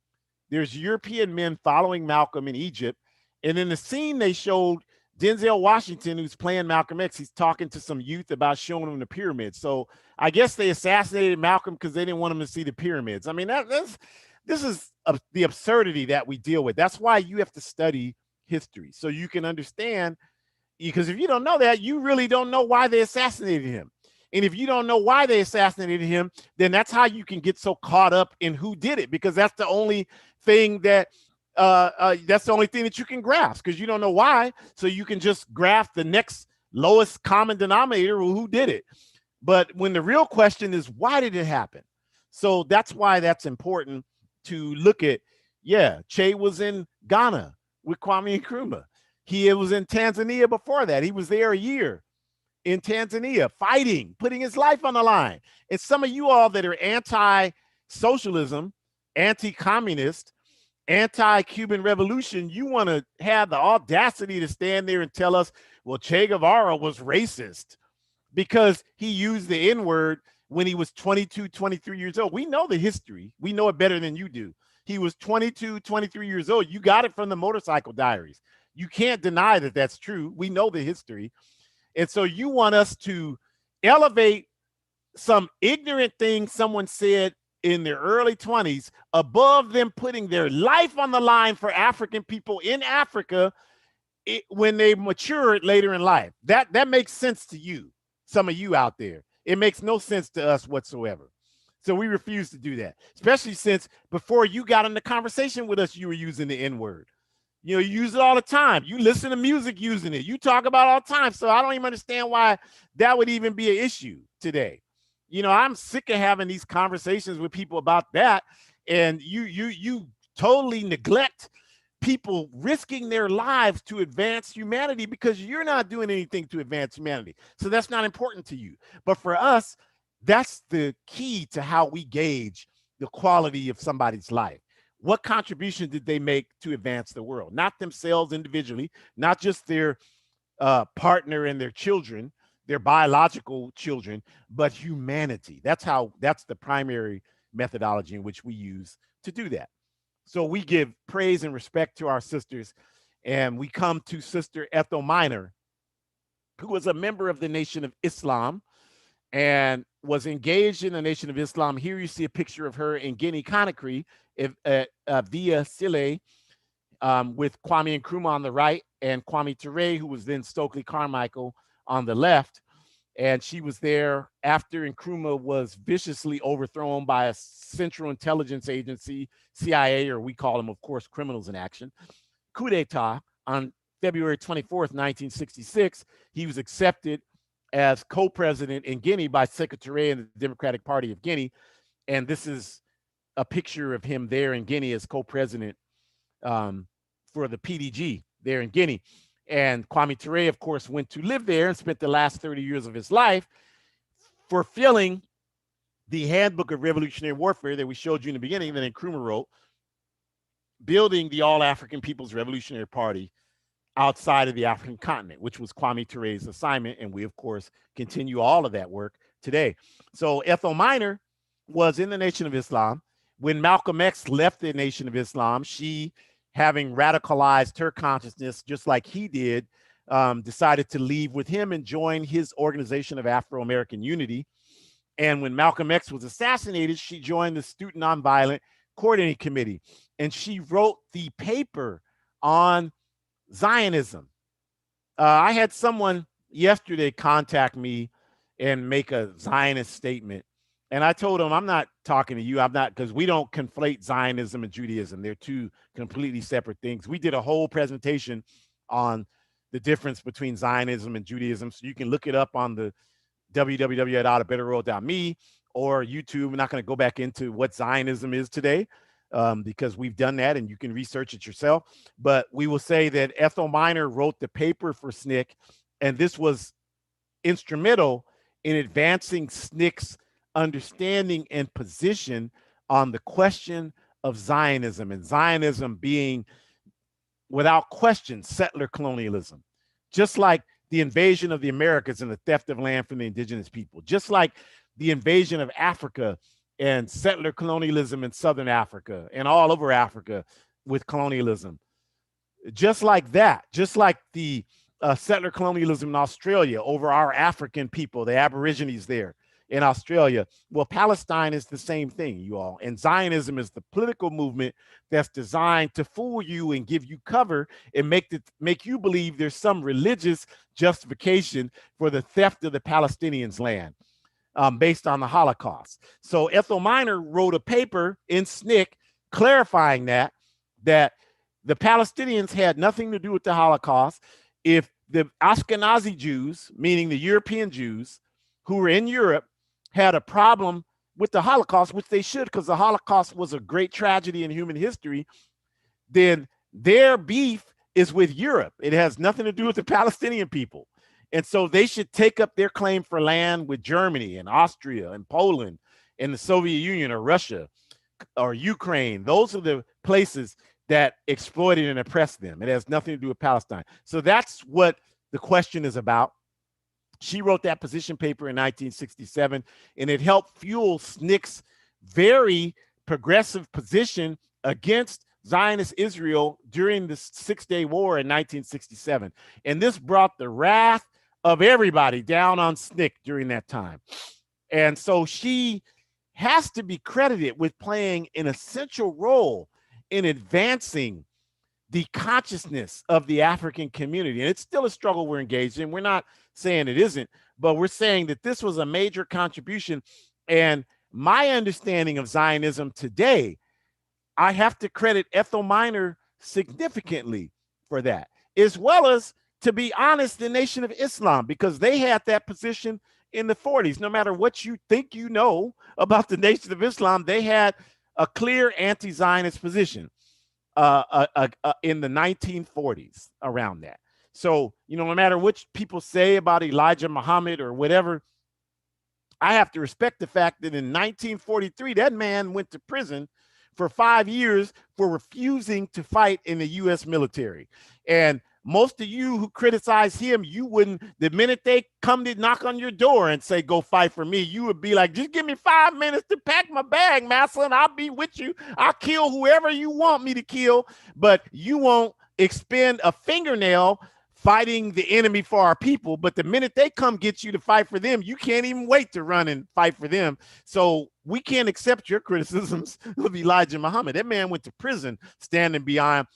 there's European men following Malcolm in Egypt. And in the scene they showed Denzel Washington, who's playing Malcolm X, he's talking to some youth about showing them the pyramids. So I guess they assassinated Malcolm because they didn't want him to see the pyramids. I mean, this is the absurdity that we deal with. That's why you have to study history so you can understand, because if you don't know that, you really don't know why they assassinated him. And if you don't know why they assassinated him, then that's how you can get so caught up in who did it, because that's the only thing that you can grasp, because you don't know why. So you can just grasp the next lowest common denominator, who did it. But when the real question is, why did it happen? So that's why that's important to look at. Yeah, Che was in Ghana with Kwame Nkrumah. He was in Tanzania before that. He was there a year in Tanzania fighting, putting his life on the line. And some of you all that are anti-socialism, anti-communist, anti-Cuban revolution, you want to have the audacity to stand there and tell us, well, Che Guevara was racist because he used the N-word when he was 22, 23 years old. We know the history. We know it better than you do. He was 22, 23 years old. You got it from the Motorcycle Diaries. You can't deny that that's true. We know the history. And so you want us to elevate some ignorant thing someone said in their early 20s above them putting their life on the line for African people in Africa when they mature later in life. That makes sense to you, some of you out there. It makes no sense to us whatsoever. So we refuse to do that, especially since before you got in the conversation with us, you were using the N-word. You know, you use it all the time. You listen to music using it. You talk about it all the time. So I don't even understand why that would even be an issue today. You know, I'm sick of having these conversations with people about that. And you totally neglect people risking their lives to advance humanity because you're not doing anything to advance humanity. So that's not important to you. But for us, that's the key to how we gauge the quality of somebody's life. What contribution did they make to advance the world? Not themselves individually, not just their partner and their children, their biological children, but humanity. That's the primary methodology in which we use to do that. So we give praise and respect to our sisters, and we come to Sister Ethel Minor, who was a member of the Nation of Islam and was engaged in the Nation of Islam. Here you see a picture of her in Guinea Conakry via Sile, with Kwame Nkrumah on the right and Kwame Ture, who was then Stokely Carmichael, on the left. And she was there after Nkrumah was viciously overthrown by a Central Intelligence Agency, CIA, or we call them, of course, criminals in action, coup d'etat on February 24th, 1966. He was accepted as co-president in Guinea by Secretary in the Democratic Party of Guinea. And this is a picture of him there in Guinea as co-president for the PDG there in Guinea. And Kwame Ture, of course, went to live there and spent the last 30 years of his life fulfilling the Handbook of Revolutionary Warfare that we showed you in the beginning that Nkrumah wrote, building the All-African People's Revolutionary Party outside of the African continent, which was Kwame Ture's assignment. And we, of course, continue all of that work today. So Ethel Minor was in the Nation of Islam. When Malcolm X left the Nation of Islam, she, having radicalized her consciousness just like he did, decided to leave with him and join his Organization of Afro-American Unity. And when Malcolm X was assassinated, she joined the Student Nonviolent Coordinating Committee. And she wrote the paper on Zionism. I had someone yesterday contact me and make a Zionist statement. And I told him, I'm not talking to you. I'm not, because we don't conflate Zionism and Judaism. They're two completely separate things. We did a whole presentation on the difference between Zionism and Judaism. So you can look it up on the www.abetterworld.me or YouTube. I'm not going to go back into what Zionism is today because we've done that and you can research it yourself. But we will say that Ethel Minor wrote the paper for SNCC, and this was instrumental in advancing SNCC's understanding and position on the question of Zionism, and Zionism being, without question, settler colonialism. Just like the invasion of the Americas and the theft of land from the indigenous people, just like the invasion of Africa and settler colonialism in Southern Africa and all over Africa with colonialism, just like that, just like the settler colonialism in Australia over our African people, the Aborigines there in Australia. Well, Palestine is the same thing, you all. And Zionism is the political movement that's designed to fool you and give you cover and make you believe there's some religious justification for the theft of the Palestinians' land. Based on the Holocaust. So Ethel Minor wrote a paper in SNCC clarifying that the Palestinians had nothing to do with the Holocaust. If the Ashkenazi Jews, meaning the European Jews who were in Europe, had a problem with the Holocaust, which they should, because the Holocaust was a great tragedy in human history, then their beef is with Europe. It has nothing to do with the Palestinian people. And so they should take up their claim for land with Germany and Austria and Poland and the Soviet Union or Russia or Ukraine. Those are the places that exploited and oppressed them. It has nothing to do with Palestine. So that's what the question is about. She wrote that position paper in 1967, and it helped fuel SNCC's very progressive position against Zionist Israel during the Six-Day War in 1967. And this brought the wrath of everybody down on SNCC during that time. And so she has to be credited with playing an essential role in advancing the consciousness of the African community. And it's still a struggle we're engaged in. We're not saying it isn't, but we're saying that this was a major contribution. And my understanding of Zionism today, I have to credit Ethel Minor significantly for that, as well as, to be honest, the Nation of Islam, because they had that position in the 40s. No matter what you think you know about the Nation of Islam, they had a clear anti-Zionist position in the 1940s around that. So, no matter what people say about Elijah Muhammad or whatever, I have to respect the fact that in 1943, that man went to prison for 5 years for refusing to fight in the U.S. military. And most of you who criticize him, you wouldn't, the minute they come to knock on your door and say, go fight for me, you would be like, just give me 5 minutes to pack my bag, master, and I'll be with you. I'll kill whoever you want me to kill, but you won't expend a fingernail fighting the enemy for our people. But the minute they come get you to fight for them, you can't even wait to run and fight for them. So we can't accept your criticisms of Elijah Muhammad. That man went to prison standing behind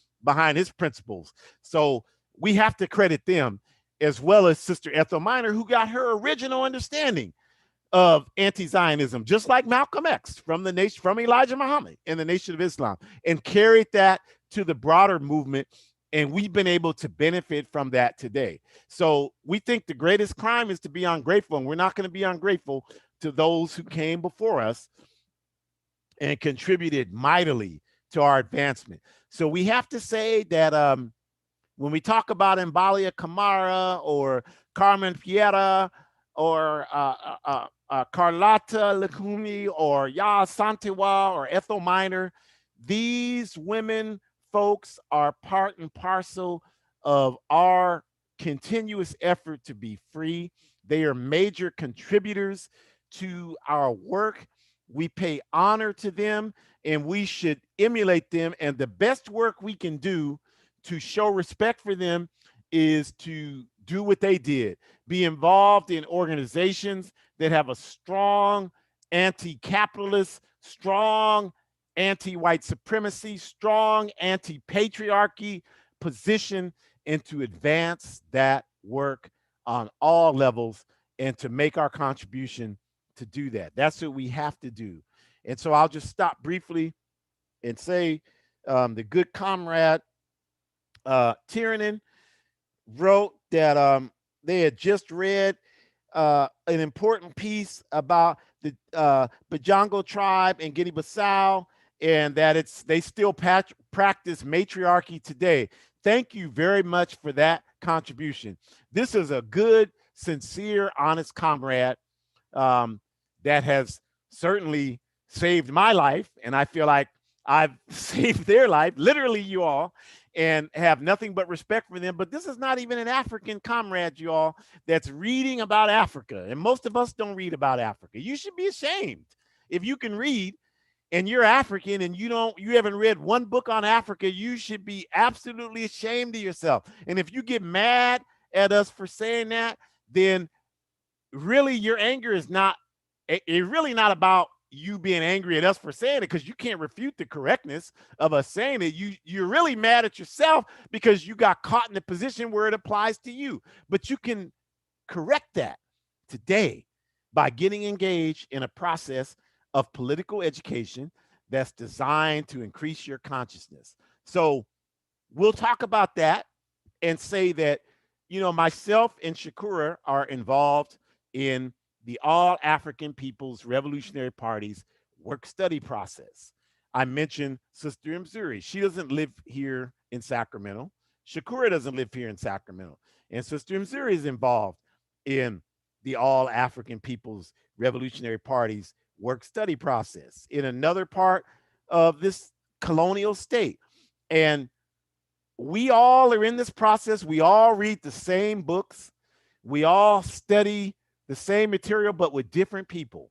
his principles. So we have to credit them, as well as Sister Ethel Minor, who got her original understanding of anti-Zionism, just like Malcolm X from Elijah Muhammad and the Nation of Islam, and carried that to the broader movement. And we've been able to benefit from that today. So we think the greatest crime is to be ungrateful, and we're not going to be ungrateful to those who came before us and contributed mightily to our advancement. So we have to say that when we talk about Mbalia Kamara or Carmen Piera or Carlotta Lukumi or Ya Santewa or Ethel Minor, these women folks are part and parcel of our continuous effort to be free. They are major contributors to our work. We pay honor to them, and we should emulate them. And the best work we can do to show respect for them is to do what they did, be involved in organizations that have a strong anti-capitalist, strong anti-white supremacy, strong anti-patriarchy position, and to advance that work on all levels and to make our contribution to do that. That's what we have to do. And so I'll just stop briefly and say the good comrade Tiernan wrote that they had just read an important piece about the Bajango tribe in Guinea-Bissau, and that they still practice matriarchy today. Thank you very much for that contribution. This is a good, sincere, honest comrade um, that has certainly saved my life. And I feel like I've saved their life, literally, you all, and have nothing but respect for them. But this is not even an African comrade, you all, that's reading about Africa. And most of us don't read about Africa. You should be ashamed if you can read and you're African and you haven't read one book on Africa. You should be absolutely ashamed of yourself. And if you get mad at us for saying that, then really your anger is not it's really not about you being angry at us for saying it, because you can't refute the correctness of us saying it. You're really mad at yourself because you got caught in the position where it applies to you. But you can correct that today by getting engaged in a process of political education that's designed to increase your consciousness. So we'll talk about that and say that, myself and Shakura are involved in the All African People's Revolutionary Party's work study process. I mentioned Sister Mzuri. She doesn't live here in Sacramento. Shakura doesn't live here in Sacramento. And Sister Mzuri is involved in the All African People's Revolutionary Party's work study process in another part of this colonial state. And we all are in this process. We all read the same books. We all study the same material, but with different people.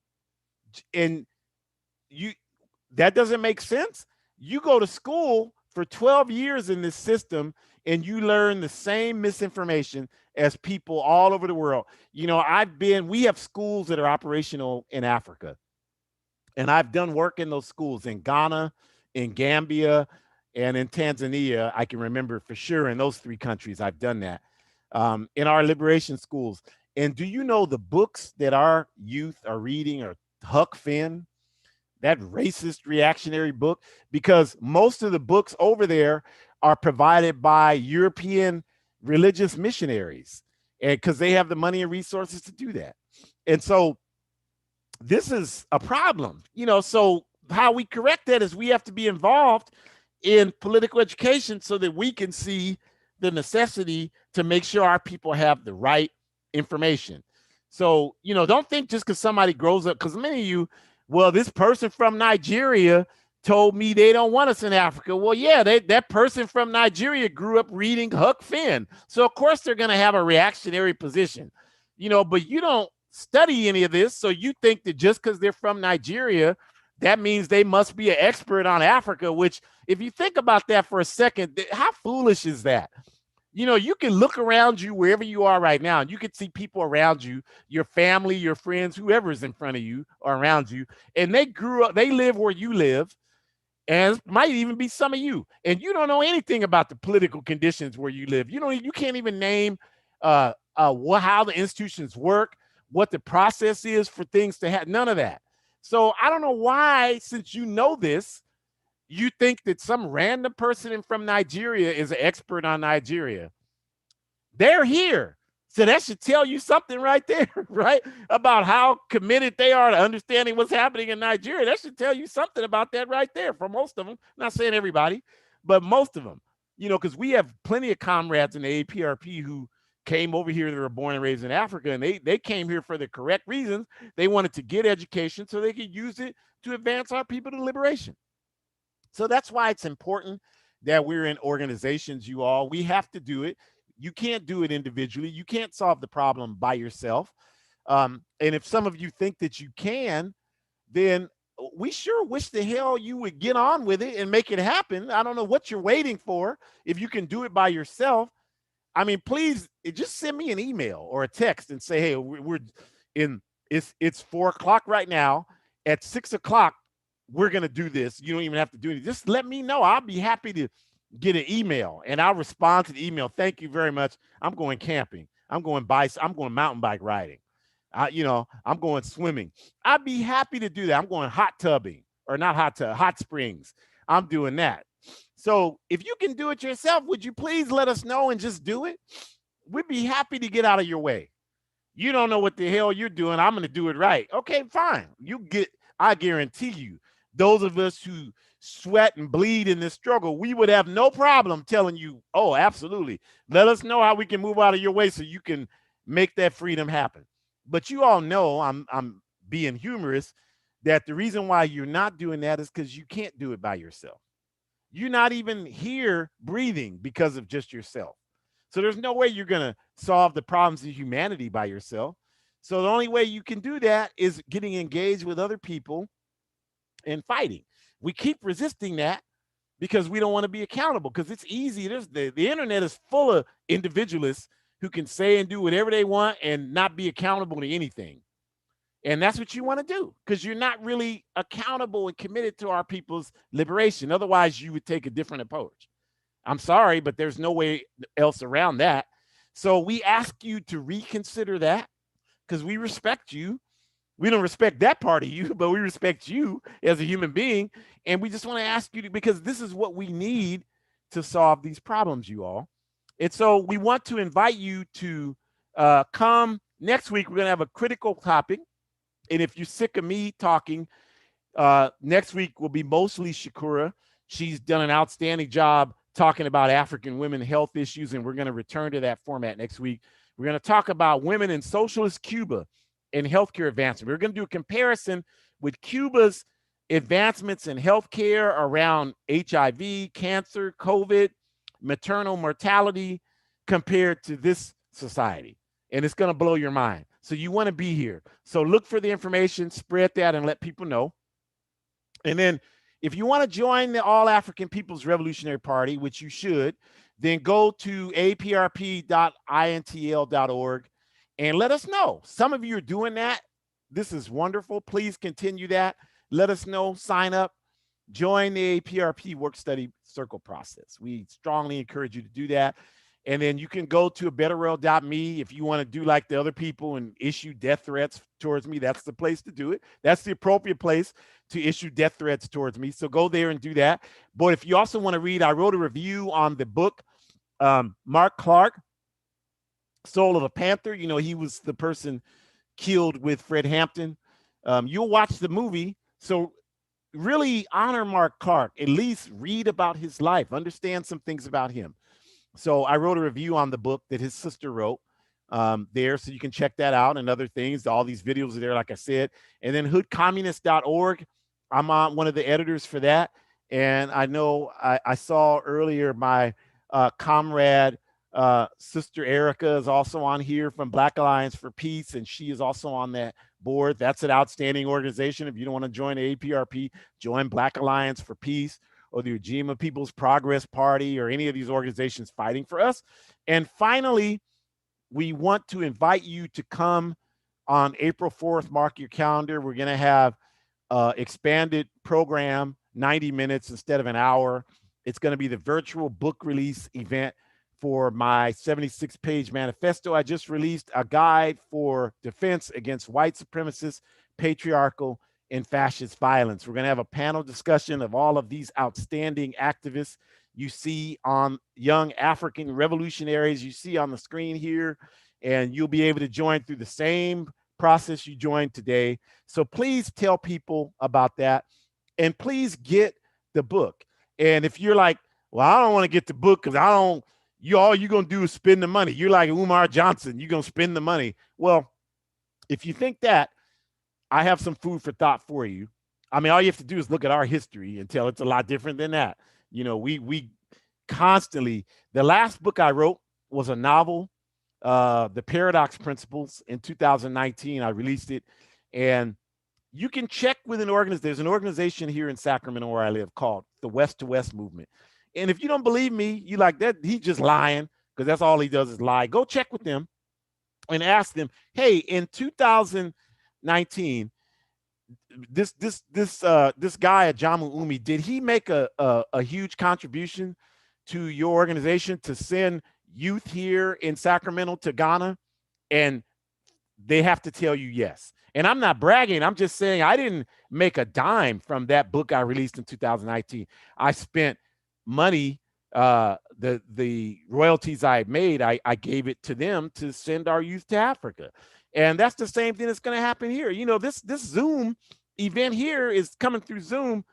And you that doesn't make sense. You go to school for 12 years in this system and you learn the same misinformation as people all over the world. We have schools that are operational in Africa. And I've done work in those schools in Ghana, in Gambia, and in Tanzania. I can remember for sure in those three countries, I've done that in our liberation schools. And do you know the books that our youth are reading are Huck Finn, that racist reactionary book? Because most of the books over there are provided by European religious missionaries, and because they have the money and resources to do that. And so this is a problem, so how we correct that is we have to be involved in political education so that we can see the necessity to make sure our people have the right information. So, don't think just because somebody grows up, because many of you, well, this person from Nigeria told me they don't want us in Africa. Well, yeah, that person from Nigeria grew up reading Huck Finn. So, of course, they're going to have a reactionary position, but you don't study any of this. So you think that just because they're from Nigeria, that means they must be an expert on Africa, which if you think about that for a second, how foolish is that? You can look around you wherever you are right now, and you can see people around you, your family, your friends, whoever's in front of you or around you, and they grew up, they live where you live, and it might even be some of you, and you don't know anything about the political conditions where you live. You can't even name how the institutions work, what the process is for things to happen, none of that. So I don't know why, since you know this, you think that some random person from Nigeria is an expert on Nigeria. They're here. So that should tell you something right there, right? About how committed they are to understanding what's happening in Nigeria. That should tell you something about that right there for most of them. I'm not saying everybody, but most of them, because we have plenty of comrades in the APRP who came over here that were born and raised in Africa, and they came here for the correct reasons. They wanted to get education so they could use it to advance our people to liberation. So that's why it's important that we're in organizations, you all. We have to do it. You can't do it individually. You can't solve the problem by yourself. And if some of you think that you can, then we sure wish the hell you would get on with it and make it happen. I don't know what you're waiting for. If you can do it by yourself, I mean, please just send me an email or a text and say, hey, we're in, it's 4:00 right now. At 6:00, we're going to do this. You don't even have to do anything. Just let me know. I'll be happy to get an email and I'll respond to the email. Thank you very much. I'm going camping. I'm going mountain bike riding. I'm going swimming. I'd be happy to do that. I'm going hot tubbing, or not hot springs. I'm doing that. So if you can do it yourself, would you please let us know and just do it? We'd be happy to get out of your way. You don't know what the hell you're doing. I'm going to do it right. Okay, fine. I guarantee you, those of us who sweat and bleed in this struggle, we would have no problem telling you, oh, absolutely. Let us know how we can move out of your way so you can make that freedom happen. But you all know I'm being humorous that the reason why you're not doing that is because you can't do it by yourself. You're not even here breathing because of just yourself. So there's no way you're going to solve the problems of humanity by yourself. So the only way you can do that is getting engaged with other people and fighting. We keep resisting that because we don't want to be accountable because it's easy. The internet is full of individualists who can say and do whatever they want and not be accountable to anything. And that's what you want to do because you're not really accountable and committed to our people's liberation. Otherwise, you would take a different approach. I'm sorry, but there's no way else around that. So we ask you to reconsider that because we respect you. We don't respect that part of you, but we respect you as a human being. And we just want to ask you to, because this is what we need to solve these problems, you all. And so we want to invite you to come next week. We're going to have a critical topic. And if you're sick of me talking, next week will be mostly Shakura. She's done an outstanding job talking about African women health issues, and we're going to return to that format next week. We're going to talk about women in socialist Cuba and healthcare advancement. We're going to do a comparison with Cuba's advancements in healthcare around HIV, cancer, COVID, maternal mortality compared to this society. And it's going to blow your mind. So you want to be here. So look for the information, spread that, and let people know. And then if you want to join the All African People's Revolutionary Party, which you should, then go to aprp.intl.org and let us know. Some of you are doing that. This is wonderful. Please continue that. Let us know. Sign up. Join the APRP work study circle process. We strongly encourage you to do that. And then you can go to a betterworld.me if you want to do like the other people and issue death threats towards me. That's the place to do it. That's the appropriate place to issue death threats towards me. So go there and do that. But if you also want to read, I wrote a review on the book, Mark Clark, Soul of a Panther. You know, he was the person killed with Fred Hampton. You'll watch the movie. So really honor Mark Clark. At least read about his life. Understand some things about him. So I wrote a review on the book that his sister wrote there. So you can check that out and other things. All these videos are there, like I said. And then hoodcommunist.org. I'm on one of the editors for that. And I know I saw earlier my comrade, Sister Erica is also on here from Black Alliance for Peace. And she is also on that board. That's an outstanding organization. If you don't want to join the APRP, join Black Alliance for Peace or the Ujima People's Progress Party or any of these organizations fighting for us. And finally, we want to invite you to come on April 4th. Mark your calendar. We're going to have expanded program, 90 minutes instead of an hour. It's going to be the virtual book release event for my 76-page manifesto. I just released a guide for defense against white supremacist, patriarchal, and fascist violence. We're going to have a panel discussion of all of these outstanding activists you see on young African revolutionaries you see on the screen here, and you'll be able to join through the same process you joined today. So please tell people about that, and please get the book. And if you're like, well, I don't want to get the book because I don't, all you're going to do is spend the money. You're like Umar Johnson, you're going to spend the money. Well, if you think that, I have some food for thought for you. I mean, all you have to do is look at our history and tell it's a lot different than that. You know, we constantly, the last book I wrote was a novel, The Paradox Principles, in 2019. I released it. And you can check with an organization. There's an organization here in Sacramento where I live called the West to West Movement. And if you don't believe me, you like that, he's just lying because that's all he does is lie. Go check with them and ask them, hey, in 2019, this guy Ajamu Umi, did he make a huge contribution to your organization to send youth here in Sacramento to Ghana? And they have to tell you yes. And I'm not bragging. I'm just saying I didn't make a dime from that book I released in 2019. I spent money, the royalties I made, I gave it to them to send our youth to Africa. And that's the same thing that's going to happen here. You know, this Zoom event here is coming through Zoom.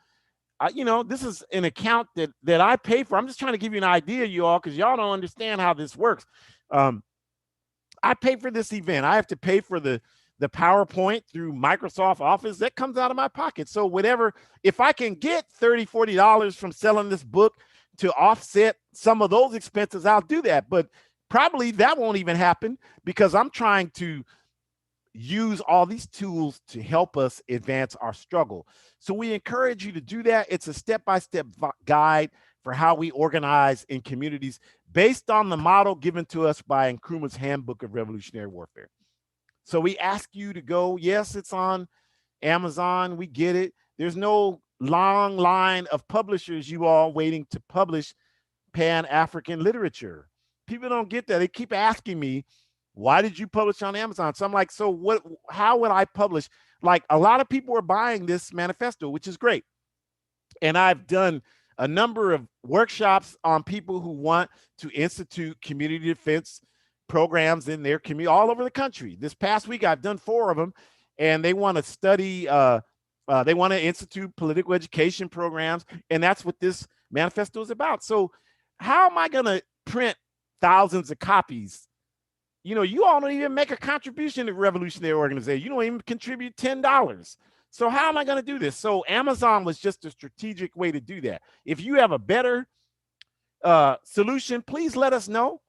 You know, this is an account that I pay for. I'm just trying to give you an idea, you all, because y'all don't understand how this works. I pay for this event. I have to pay for the the PowerPoint through Microsoft Office, that comes out of my pocket. So whatever, if I can get $30, $40 from selling this book to offset some of those expenses, I'll do that. But probably that won't even happen because I'm trying to use all these tools to help us advance our struggle. So we encourage you to do that. It's a step-by-step guide for how we organize in communities based on the model given to us by Nkrumah's Handbook of Revolutionary Warfare. So we ask you to go. Yes, it's on Amazon. We get it. There's no long line of publishers, you all, waiting to publish Pan-African literature. People don't get that. They keep asking me, why did you publish on Amazon? So I'm like, so what, how would I publish? Like, a lot of people are buying this manifesto, which is great. And I've done a number of workshops on people who want to institute community defense programs in their community all over the country. This past week, I've done 4 of them, and they want to study, they want to institute political education programs, and that's what this manifesto is about. So how am I going to print thousands of copies? You know, you all don't even make a contribution to Revolutionary Organization. You don't even contribute $10. So how am I going to do this? So Amazon was just a strategic way to do that. If you have a better solution, please let us know.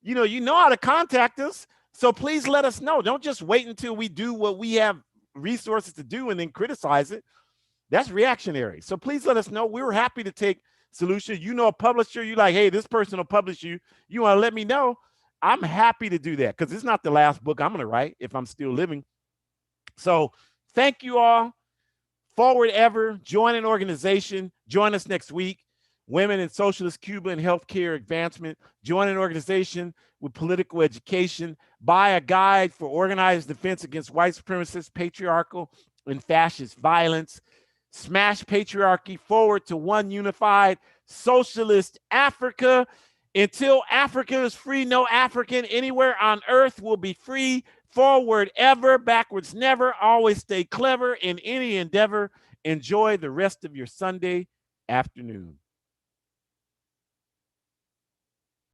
You know how to contact us. So please let us know. Don't just wait until we do what we have resources to do and then criticize it. That's reactionary. So please let us know. We were happy to take solutions. You know, a publisher, you like, hey, this person will publish you. You want to let me know? I'm happy to do that because it's not the last book I'm going to write if I'm still living. So thank you all. Forward ever. Join an organization. Join us next week. Women in Socialist Cuba and Healthcare Advancement. Join an organization with political education. Buy a guide for organized defense against white supremacist, patriarchal, and fascist violence. Smash patriarchy forward to one unified socialist Africa. Until Africa is free, no African anywhere on earth will be free. Forward ever, backwards never. Always stay clever in any endeavor. Enjoy the rest of your Sunday afternoon.